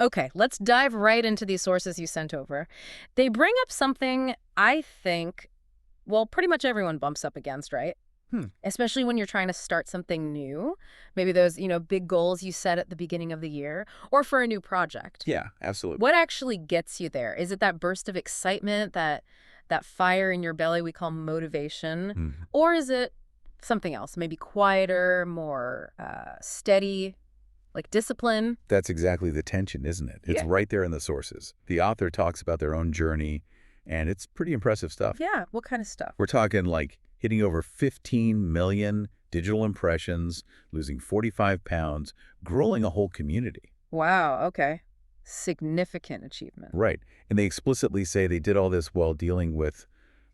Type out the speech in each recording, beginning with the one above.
Okay, let's dive right into these sources you sent over. They bring up something I think, well, pretty much everyone bumps up against, right? Hmm. Especially when you're trying to start something new. Maybe those, big goals you set at the beginning of the year or for a new project. Yeah, absolutely. What actually gets you there? Is it that burst of excitement, that fire in your belly we call motivation, Mhm. or is it something else, maybe quieter, more steady, like discipline? That's exactly the tension, isn't it? It's Yeah. right there in the sources. The author talks about their own journey, and it's pretty impressive stuff. Yeah, what kind of stuff? We're talking like hitting over 15 million digital impressions, losing 45 pounds, growing a whole community. Wow, okay. Significant achievement. Right. And they explicitly say they did all this while dealing with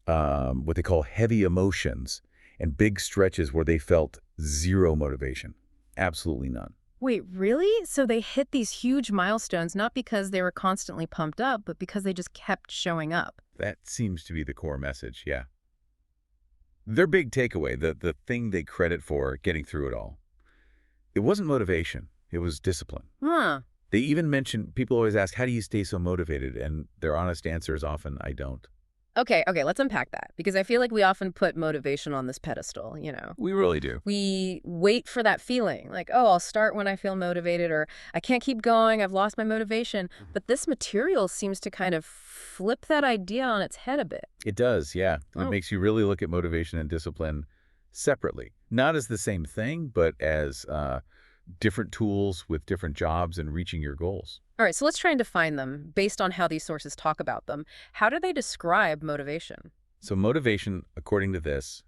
what they call heavy emotions and big stretches where they felt zero motivation. Absolutely none. Wait, really? So they hit these huge milestones not because they were constantly pumped up, but because they just kept showing up. That seems to be the core message, yeah. Their big takeaway, the thing they credit for getting through it all, it wasn't motivation, it was discipline. Huh. They even mention, people always ask, how do you stay so motivated? And their honest answer is often, I don't. Okay, let's unpack that because I feel like we often put motivation on this pedestal. We really do. We wait for that feeling like, oh, I'll start when I feel motivated or I can't keep going, I've lost my motivation. But this material seems to kind of flip that idea on its head a bit. It does, yeah. It Oh, makes you really look at motivation and discipline separately. Not as the same thing, but as different tools with different jobs and reaching your goals. all right, so let's try and define them based on how these sources talk about them. How do they describe motivation? So motivation, according to this,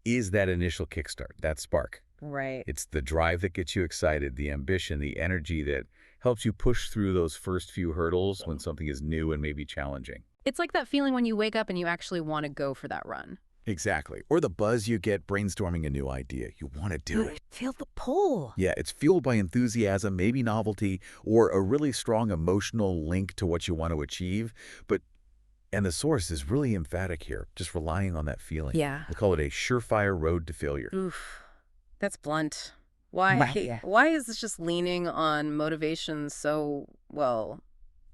is that initial kickstart, that spark. Right. It's the drive that gets you excited, the ambition, the energy that helps you push through those first few hurdles when something is new and maybe challenging. It's like that feeling when you wake up and you actually want to go for that run. Exactly. Or the buzz you get brainstorming a new idea. You want to do it. Feel the pull. Yeah, it's fueled by enthusiasm, maybe novelty, or a really strong emotional link to what you want to achieve. And the source is really emphatic here, just relying on that feeling. Yeah. They call it a surefire road to failure. Oof. That's blunt. Why? Wow. Yeah. Why is this just leaning on motivation so, well,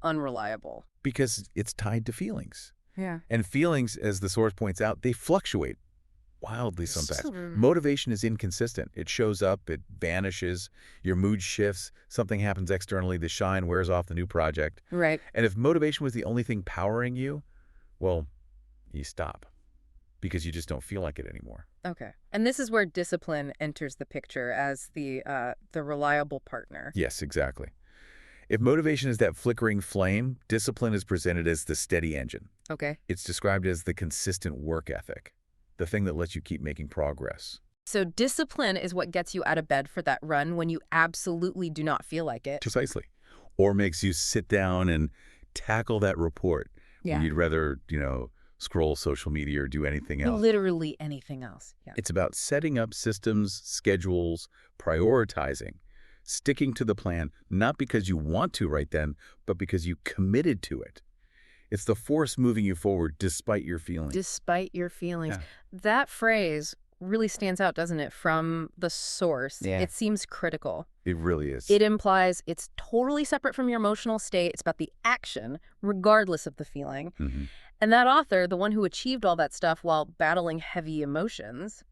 unreliable? Because it's tied to feelings. Yeah. And feelings, as the source points out, they fluctuate wildly sometimes. So- Motivation is inconsistent. It shows up, it vanishes, your mood shifts, something happens externally, the shine wears off the new project. Right. And if motivation was the only thing powering you, well, you stop because you just don't feel like it anymore. Okay. And this is where discipline enters the picture as the reliable partner. Yes, exactly. If motivation is that flickering flame, discipline is presented as the steady engine. Okay. It's described as the consistent work ethic, the thing that lets you keep making progress. So discipline is what gets you out of bed for that run when you absolutely do not feel like it. Precisely. Or makes you sit down and tackle that report. Yeah. When you'd rather, scroll social media or do anything else. Literally anything else. Yeah. It's about setting up systems, schedules, prioritizing, sticking to the plan, not because you want to right then, but because you committed to it. It's the force moving you forward despite your feelings. Despite your feelings. Yeah. That phrase really stands out, doesn't it, from the source? Yeah. It seems critical. It really is. It implies it's totally separate from your emotional state. It's about the action, regardless of the feeling. Mhm. And that author, the one who achieved all that stuff while battling heavy emotions,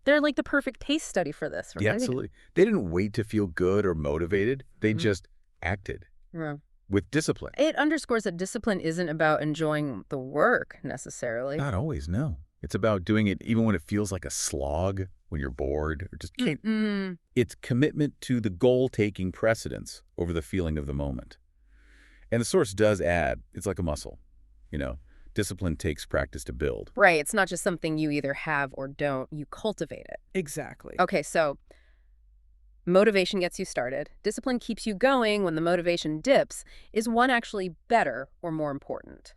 they're like the perfect case study for this, right? Yeah, absolutely. They didn't wait to feel good or motivated. They Mhm. just acted Yeah. with discipline. It underscores that discipline isn't about enjoying the work necessarily. Not always, no. It's about doing it even when it feels like a slog, when you're bored, or just can't. Mm. It's commitment to the goal taking precedence over the feeling of the moment. And the source does add, it's like a muscle. Discipline takes practice to build. Right. It's not just something you either have or don't. You cultivate it. Exactly. Okay, so motivation gets you started. Discipline keeps you going when the motivation dips. Is one actually better or more important?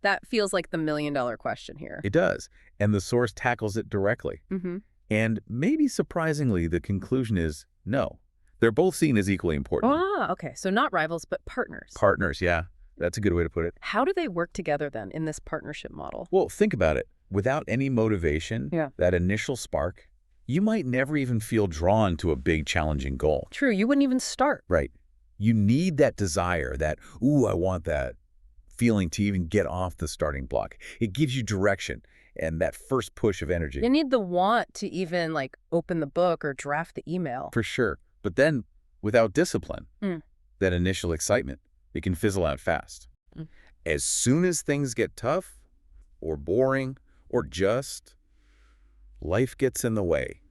That feels like the million-dollar question here. It does. And the source tackles it directly. Mm-hmm. And maybe surprisingly, the conclusion is no. They're both seen as equally important. Ah, okay. So not rivals, but partners. Partners, yeah. That's a good way to put it. How do they work together then in this partnership model? Well, think about it. Without any motivation, Yeah. that initial spark, you might never even feel drawn to a big, challenging goal. True, you wouldn't even start. Right. You need that desire, that, ooh, I want that feeling to even get off the starting block. It gives you direction and that first push of energy. You need the want to even, like, open the book or draft the email. For sure. But then, without discipline, Mm. that initial excitement, it can fizzle out fast. Mm. As soon as things get tough, or boring, or just, life gets in the way.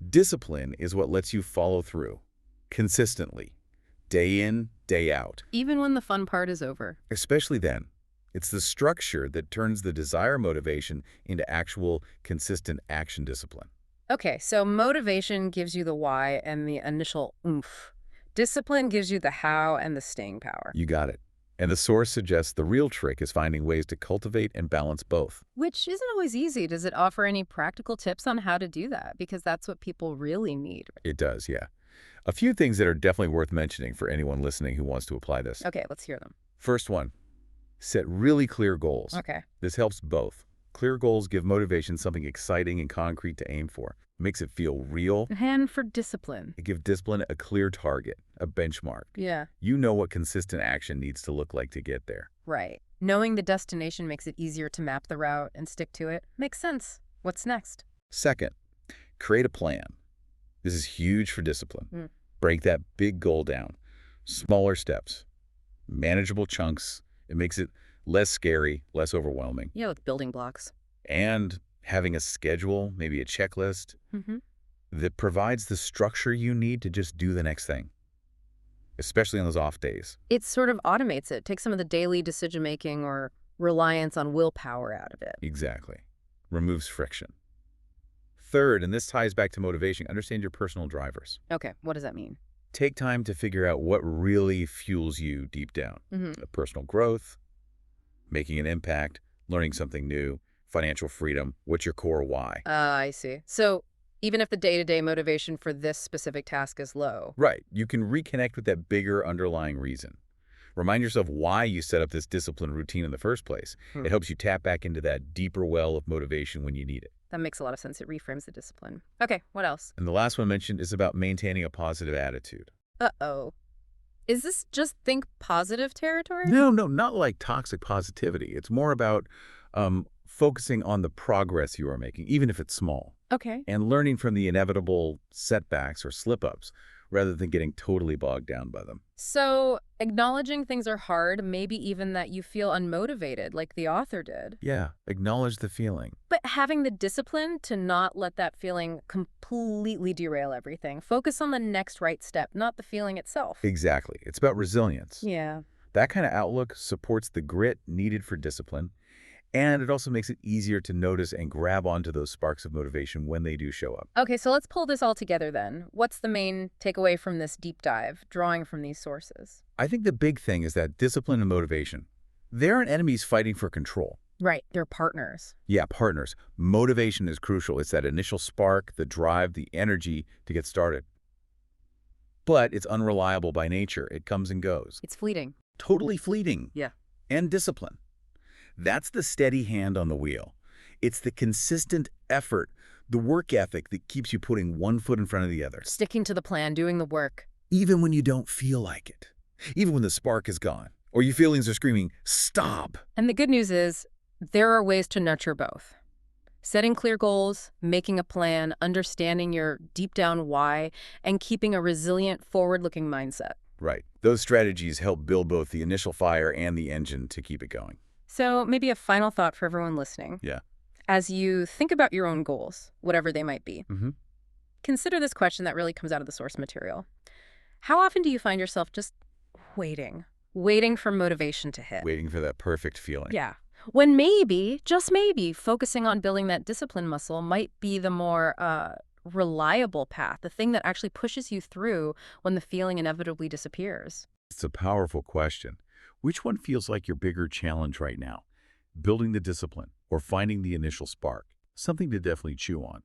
Discipline is what lets you follow through, consistently, day in, day out. Even when the fun part is over. Especially then. It's the structure that turns the desire motivation into actual, consistent action discipline. Okay, so motivation gives you the why and the initial oomph. Discipline gives you the how and the staying power. You got it. And the source suggests the real trick is finding ways to cultivate and balance both. Which isn't always easy. Does it offer any practical tips on how to do that? Because that's what people really need. It does, yeah. A few things that are definitely worth mentioning for anyone listening who wants to apply this. Okay, let's hear them. First one, set really clear goals. Okay. This helps both. Clear goals give motivation something exciting and concrete to aim for. Makes it feel real. And for discipline. It gives discipline a clear target, a benchmark. Yeah. You know what consistent action needs to look like to get there. Right. Knowing the destination makes it easier to map the route and stick to it. Makes sense. What's next? Second, create a plan. This is huge for discipline. Mm. Break that big goal down. Smaller steps, manageable chunks. It makes it less scary, less overwhelming. Yeah, with building blocks. And having a schedule, maybe a checklist, Mm-hmm. that provides the structure you need to just do the next thing, especially on those off days. It sort of automates it, takes some of the daily decision-making or reliance on willpower out of it. Exactly. Removes friction. Third, and this ties back to motivation, understand your personal drivers. Okay, what does that mean? Take time to figure out what really fuels you deep down. Mm-hmm. Personal growth, making an impact, learning something new, financial freedom. What's your core why? I see. So even if the day-to-day motivation for this specific task is low. Right. You can reconnect with that bigger underlying reason. Remind yourself why you set up this disciplined routine in the first place. It helps you tap back into that deeper well of motivation when you need it. That makes a lot of sense. It reframes the discipline. Okay, what else? And the last one mentioned is about maintaining a positive attitude. Uh-oh. Is this just think positive territory? No, not like toxic positivity. It's more about focusing on the progress you are making, even if it's small, Okay. and learning from the inevitable setbacks or slip-ups rather than getting totally bogged down by them. So acknowledging things are hard, maybe even that you feel unmotivated, like the author did. Yeah, acknowledge the feeling. But having the discipline to not let that feeling completely derail everything. Focus on the next right step, not the feeling itself. Exactly. It's about resilience. Yeah. That kind of outlook supports the grit needed for discipline, and it also makes it easier to notice and grab onto those sparks of motivation when they do show up. Okay, so let's pull this all together then. What's the main takeaway from this deep dive, drawing from these sources? I think the big thing is that discipline and motivation, they aren't enemies fighting for control. Right, they're partners. Yeah, partners. Motivation is crucial. It's that initial spark, the drive, the energy to get started. But it's unreliable by nature. It comes and goes. It's fleeting. Totally fleeting. Yeah. And discipline. That's the steady hand on the wheel. It's the consistent effort, the work ethic that keeps you putting one foot in front of the other. Sticking to the plan, doing the work. Even when you don't feel like it. Even when the spark is gone. Or your feelings are screaming, stop! And the good news is, there are ways to nurture both. Setting clear goals, making a plan, understanding your deep down why, and keeping a resilient, forward-looking mindset. Right. Those strategies help build both the initial fire and the engine to keep it going. So maybe a final thought for everyone listening. Yeah. As you think about your own goals, whatever they might be, consider this question that really comes out of the source material. How often do you find yourself just waiting for motivation to hit? Waiting for that perfect feeling. Yeah. When maybe, just maybe, focusing on building that discipline muscle might be the more reliable path, the thing that actually pushes you through when the feeling inevitably disappears. It's a powerful question. Which one feels like your bigger challenge right now? Building the discipline or finding the initial spark? Something to definitely chew on.